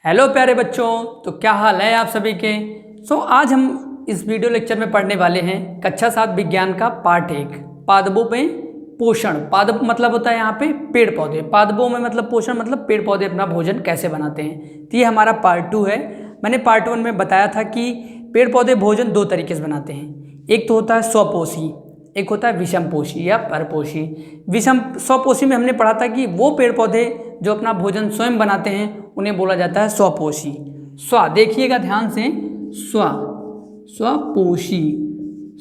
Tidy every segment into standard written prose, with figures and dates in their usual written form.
Hello प्यारे बच्चों, तो क्या हाल है आप सभी के। आज हम इस वीडियो लेक्चर में पढ़ने वाले हैं कक्षा 7 विज्ञान का पार्ट 1 पादपों में पोषण। पादप मतलब होता है यहाँ पे पेड़ पौधे, पादपों में मतलब पोषण मतलब पेड़ पौधे अपना भोजन कैसे बनाते हैं। तो ये हमारा पार्ट 2 है। मैंने पार्ट 1 में बताया था कि पेड़ पौधे भोजन दो तरीके से बनाते हैं। एक तो होता है स्वपोषी, एक होता है विषमपोषी या परपोषी। स्वपोषी में हमने पढ़ा था कि वो पेड़ पौधे जो अपना भोजन स्वयं बनाते हैं उन्हें बोला जाता है स्वपोषी। देखिएगा ध्यान से, स्वपोषी।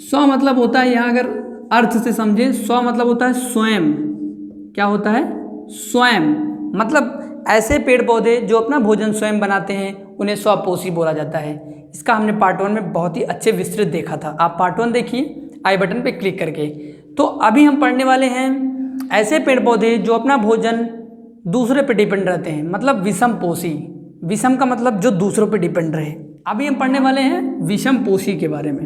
स्व मतलब होता है, यहाँ अगर अर्थ से समझे, स्व मतलब होता है स्वयं। क्या होता है? स्वयं। मतलब ऐसे पेड़ पौधे जो अपना भोजन स्वयं बनाते हैं उन्हें स्वपोषी बोला जाता है। इसका हमने पार्ट 1 में बहुत ही अच्छे विस्तृत देखा था। आप पार्ट 1 देखिए आई बटन पे क्लिक करके। तो अभी हम पढ़ने वाले हैं ऐसे पेड़ पौधे जो अपना भोजन दूसरे पे डिपेंड रहते हैं, मतलब विषमपोषी। विषम का मतलब जो दूसरों पे डिपेंड रहे। अभी हम पढ़ने वाले हैं विषमपोषी के बारे में।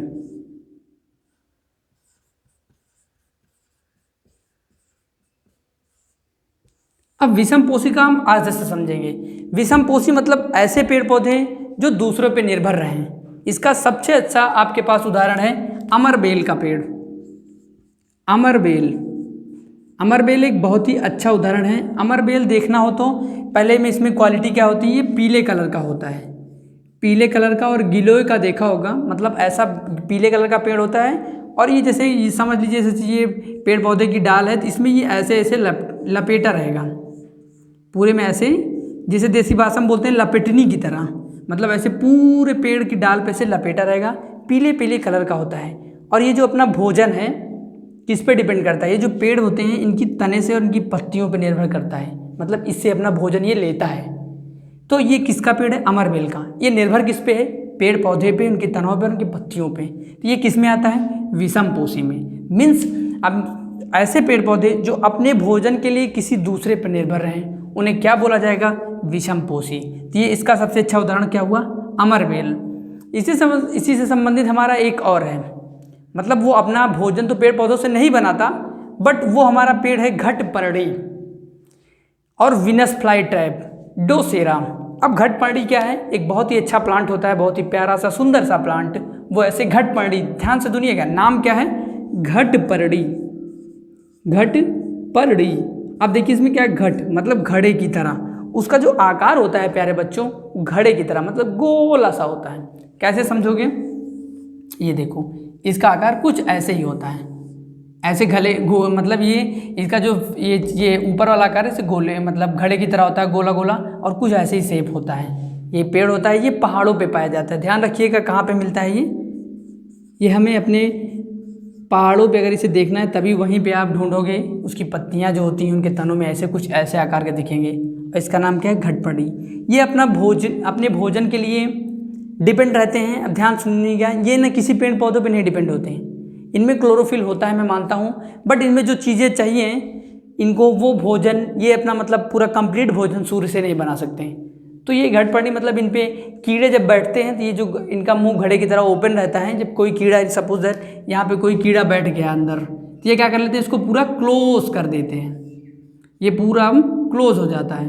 अब विषमपोषी का हम आज से समझेंगे। विषमपोषी मतलब ऐसे पेड़ पौधे जो दूसरों पे निर्भर रहे। इसका सबसे अच्छा आपके पास उदाहरण है अमरबेल का पेड़। अमरबेल एक बहुत ही अच्छा उदाहरण है। अमरबेल देखना हो तो पहले में इसमें क्वालिटी क्या होती है, ये पीले कलर का होता है, पीले कलर का। और गिलोय का देखा होगा, मतलब ऐसा पीले कलर का पेड़ होता है। और ये जैसे ये समझ लीजिए, जैसे ये पेड़ पौधे की डाल है तो इसमें ये ऐसे ऐसे लपेटा रहेगा पूरे में, ऐसे जिसे देसी भाषा में बोलते हैं लपेटनी की तरह। मतलब ऐसे पूरे पेड़ की डाल पे से लपेटा रहेगा, पीले पीले कलर का होता है। और ये जो अपना भोजन है किस पे डिपेंड करता है, ये जो पेड़ होते हैं इनकी तने से और इनकी पत्तियों पे निर्भर करता है। मतलब इससे अपना भोजन ये लेता है। तो ये किसका पेड़ है? अमरबेल का। ये निर्भर किस पे है? पेड़ पौधे पे, उनकी तनों पे, उनकी पत्तियों पे। तो ये किस में आता है? विषमपोषी में। मीन्स अब ऐसे पेड़ पौधे जो अपने भोजन के लिए किसी दूसरे पर निर्भर रहें उन्हें क्या बोला जाएगा? विषमपोषी। तो ये इसका सबसे अच्छा उदाहरण क्या हुआ? अमरबेल। इसी से संबंधित हमारा एक और है, मतलब वो अपना भोजन तो पेड़ पौधों से नहीं बनाता, बट वो हमारा पेड़ है घटपर्णी और विनस फ्लाई ट्रैप डोसेरा। अब घटपर्णी क्या है? एक बहुत ही अच्छा प्लांट होता है, बहुत ही प्यारा सा सुंदर सा प्लांट। वो ऐसे घटपर्णी, ध्यान से सुनिएगा, नाम क्या है? घटपर्णी। घटपर्णी। अब देखिए इसमें क्या है? घट मतलब घड़े की तरह। उसका जो आकार होता है प्यारे बच्चों, घड़े की तरह, मतलब गोला सा होता है। कैसे समझोगे? ये देखो, इसका आकार कुछ ऐसे ही होता है, ऐसे मतलब ये इसका जो ये ऊपर वाला आकार है, गोले मतलब घड़े की तरह होता है, गोला गोला, और कुछ ऐसे ही शेप होता है। ये पेड़ होता है, ये पहाड़ों पे पाया जाता है। ध्यान रखिएगा कहाँ पे मिलता है ये हमें अपने पहाड़ों पे अगर इसे देखना है तभी वहीं पे आप ढूंढोगे। उसकी पत्तियां जो होती हैं उनके तनों में ऐसे कुछ ऐसे आकार के दिखेंगे। और इसका नाम क्या है? घटपर्णी। ये अपने भोजन के लिए डिपेंड रहते हैं। अब ध्यान सुनिएगा, ये न किसी पेड़ पौधों पे नहीं डिपेंड होते हैं। इनमें क्लोरोफिल होता है, मैं मानता हूँ, बट इनमें जो चीज़ें चाहिए इनको, वो भोजन ये अपना मतलब पूरा कंप्लीट भोजन सूर्य से नहीं बना सकते हैं। तो ये घटपर्णी मतलब इन पे कीड़े जब बैठते हैं तो ये जो इनका मुंह घड़े की तरह ओपन रहता है। जब कोई कीड़ा, सपोज दैट यहाँ पे कोई कीड़ा बैठ गया अंदर, तो ये क्या कर लेते हैं? इसको पूरा क्लोज कर देते हैं, ये पूरा क्लोज हो जाता है।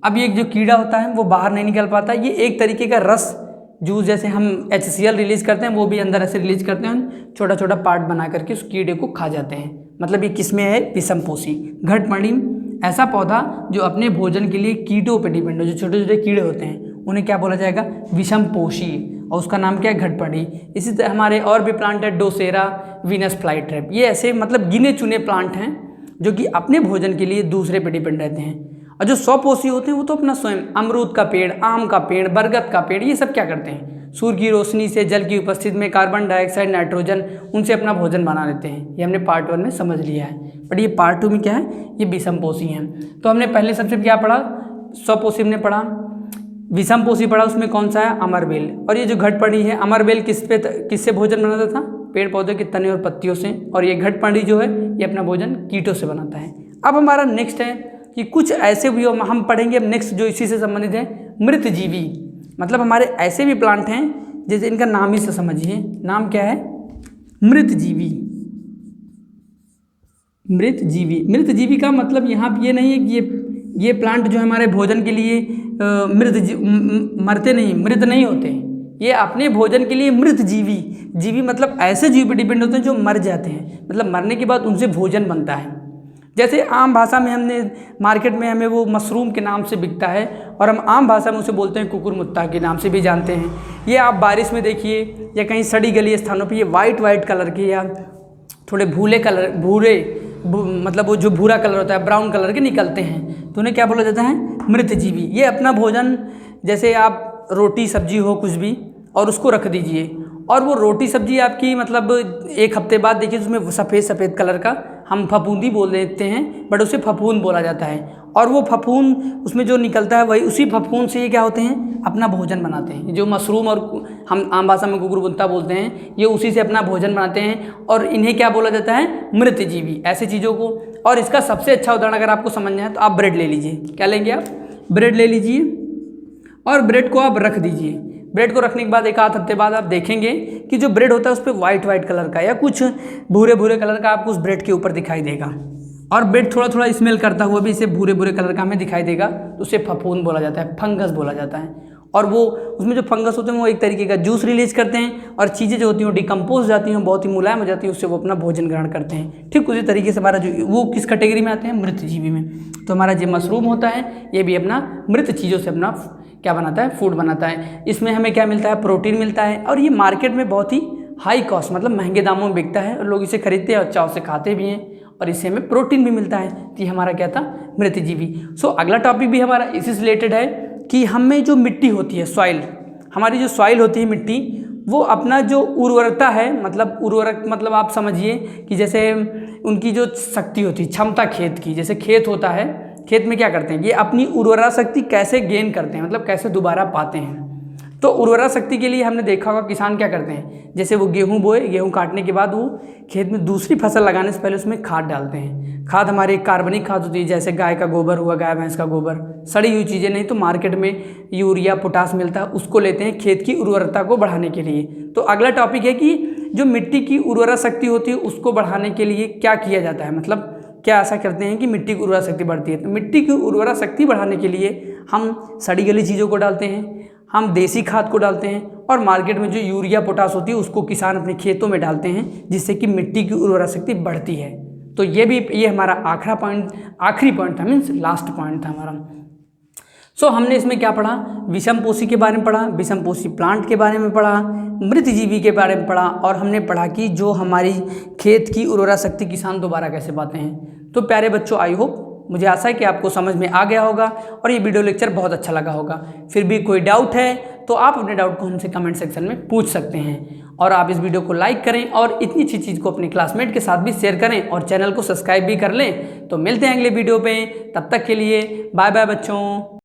अब ये जो कीड़ा होता है वो बाहर नहीं निकल पाता। ये एक तरीके का रस जूस, जैसे हम HCl रिलीज करते हैं, वो भी अंदर ऐसे रिलीज करते हैं, छोटा छोटा पार्ट बना करके उस कीड़े को खा जाते हैं। मतलब ये किसमें है? विषमपोषी। घटपर्णी ऐसा पौधा जो अपने भोजन के लिए कीटों पे डिपेंड हो, जो छोटे छोटे कीड़े होते हैं उन्हें क्या बोला जाएगा? विषमपोषी। और उसका नाम क्या है? घटपर्णी। इसी तरह हमारे और भी प्लांट है, डोसेरा, विनस फ्लाई ट्रैप। ये ऐसे मतलब गिने चुने प्लांट हैं जो कि अपने भोजन के लिए दूसरे पे डिपेंड रहते हैं। और जो स्वपोषी होते हैं वो तो अपना स्वयं, अमरूद का पेड़, आम का पेड़, बरगद का पेड़, ये सब क्या करते हैं? सूर्य की रोशनी से, जल की उपस्थिति में कार्बन डाइऑक्साइड, नाइट्रोजन, उनसे अपना भोजन बना लेते हैं। ये हमने पार्ट 1 में समझ लिया है। बट ये पार्ट 2 में क्या है? ये विषमपोषी हैं। तो हमने पहले सबसे क्या पढ़ा? स्वपोषी हमने पढ़ा। विषमपोषी पढ़ा, उसमें कौन सा है? अमरबेल। और ये जो घटपर्णी है, अमरबेल किससे भोजन बनाता था? पेड़ पौधे के तने और पत्तियों से। और ये घटपर्णी जो है ये अपना भोजन कीटों से बनाता है। अब हमारा नेक्स्ट है कि कुछ ऐसे भी हम पढ़ेंगे अब नेक्स्ट जो इसी से संबंधित है, मृतजीवी। मतलब हमारे ऐसे भी प्लांट हैं जैसे इनका नाम ही से समझिए, नाम क्या है? मृतजीवी। मृतजीवी का मतलब यहाँ ये नहीं है कि ये ये प्लांट जो है हमारे भोजन के लिए मृत नहीं होते। ये अपने भोजन के लिए मृत जीवी मतलब ऐसे जीव पे डिपेंड होते हैं जो मर जाते हैं, मतलब मरने के बाद उनसे भोजन बनता है। जैसे आम भाषा में हमने मार्केट में हमें वो मशरूम के नाम से बिकता है और हम आम भाषा में उसे बोलते हैं कुकुरमुत्ता के नाम से भी जानते हैं। ये आप बारिश में देखिए या कहीं सड़ी गली स्थानों पे ये वाइट कलर के या थोड़े मतलब वो जो भूरा कलर होता है ब्राउन कलर के निकलते हैं, तो उन्हें क्या बोला जाता है? मृत जीवी। ये अपना भोजन, जैसे आप रोटी सब्जी हो कुछ भी और उसको रख दीजिए और वो रोटी सब्जी आपकी मतलब एक हफ्ते बाद देखिए उसमें सफ़ेद कलर का, हम फफूंदी बोल देते हैं बट उसे फफूंद बोला जाता है। और वो फफूंद उसमें जो निकलता है वही उसी फफूंद से ये क्या होते हैं? अपना भोजन बनाते हैं। जो मशरूम और हम आम भाषा में कुकुरमुत्ता बोलते हैं, ये उसी से अपना भोजन बनाते हैं और इन्हें क्या बोला जाता है? मृत जीवी। ऐसे चीज़ों को, और इसका सबसे अच्छा उदाहरण अगर आपको समझना है तो आप ब्रेड ले लीजिए। क्या लेंगे आप? ब्रेड ले लीजिए और ब्रेड को आप रख दीजिए। ब्रेड को रखने के बाद एक आध हफ्ते बाद आप देखेंगे कि जो ब्रेड होता है उस पर वाइट कलर का या कुछ भूरे कलर का आपको उस ब्रेड के ऊपर दिखाई देगा और ब्रेड थोड़ा स्मेल करता हुआ भी इसे भूरे कलर का हमें दिखाई देगा, तो उसे फफूंद बोला जाता है, फंगस बोला जाता है। और वो उसमें जो फंगस होते हैं वो एक तरीके का जूस रिलीज करते हैं और चीज़ें जो होती हैं वो डिकम्पोज जाती हैं, बहुत ही मुलायम हो जाती है, उससे वो अपना भोजन ग्रहण करते हैं। ठीक उसी तरीके से हमारा जो वो किस कैटेगरी में आते हैं? मृत जीवी में। तो हमारा जो मशरूम होता है ये भी अपना मृत चीज़ों से अपना क्या बनाता है? फूड बनाता है। इसमें हमें क्या मिलता है? प्रोटीन मिलता है और ये मार्केट में बहुत ही हाई कॉस्ट मतलब महंगे दामों में बिकता है और लोग इसे खरीदते हैं और चाव से खाते भी हैं और इससे हमें प्रोटीन भी मिलता है। तो ये हमारा क्या था? मृत जीवी। सो अगला टॉपिक भी हमारा इसी से रिलेटेड है कि हमें जो मिट्टी होती है, सॉइल, हमारी जो सॉइल होती है मिट्टी, वो अपना जो उर्वरता है मतलब आप समझिए कि जैसे उनकी जो शक्ति होती है, क्षमता खेत की, जैसे खेत होता है, खेत में क्या करते हैं? ये अपनी उर्वरा शक्ति कैसे गेन करते हैं, मतलब कैसे दोबारा पाते हैं। तो उर्वरा शक्ति के लिए हमने देखा होगा किसान क्या करते हैं, जैसे वो गेहूं बोए, गेहूं काटने के बाद वो खेत में दूसरी फसल लगाने से पहले उसमें खाद डालते हैं। खाद हमारी कार्बनिक खाद होती है, जैसे गाय का गोबर हुआ, गाय भैंस का गोबर, सड़ी हुई चीज़ें नहीं तो मार्केट में यूरिया पोटास मिलता है, उसको लेते हैं खेत की उर्वरता को बढ़ाने के लिए। तो अगला टॉपिक है कि जो मिट्टी की उर्वरा शक्ति होती है उसको बढ़ाने के लिए क्या किया जाता है, मतलब क्या ऐसा करते हैं कि मिट्टी की उर्वरा शक्ति बढ़ती है। तो मिट्टी की उर्वरा शक्ति बढ़ाने के लिए हम सड़ी गली चीज़ों को डालते हैं, हम देसी खाद को डालते हैं और मार्केट में जो यूरिया पोटास होती है उसको किसान अपने खेतों में डालते हैं, जिससे कि मिट्टी की उर्वरा शक्ति बढ़ती है। तो ये हमारा आखिरी पॉइंट था, मीन्स लास्ट पॉइंट था हमारा। सो हमने इसमें क्या पढ़ा? विषमपोषी के बारे में पढ़ा, विषमपोषी प्लांट के बारे में पढ़ा, मृत जीवी के बारे में पढ़ा और हमने पढ़ा कि जो हमारी खेत की उर्वरा शक्ति किसान दोबारा कैसे पाते हैं। तो प्यारे बच्चों, आई होप, मुझे आशा है कि आपको समझ में आ गया होगा और ये वीडियो लेक्चर बहुत अच्छा लगा होगा। फिर भी कोई डाउट है तो आप अपने डाउट को हमसे कमेंट सेक्शन में पूछ सकते हैं और आप इस वीडियो को लाइक करें और इतनी अच्छी चीज़ को अपने क्लासमेट के साथ भी शेयर करें और चैनल को सब्सक्राइब भी कर लें। तो मिलते हैं अगले वीडियो पे, तब तक के लिए बाय बाय बच्चों।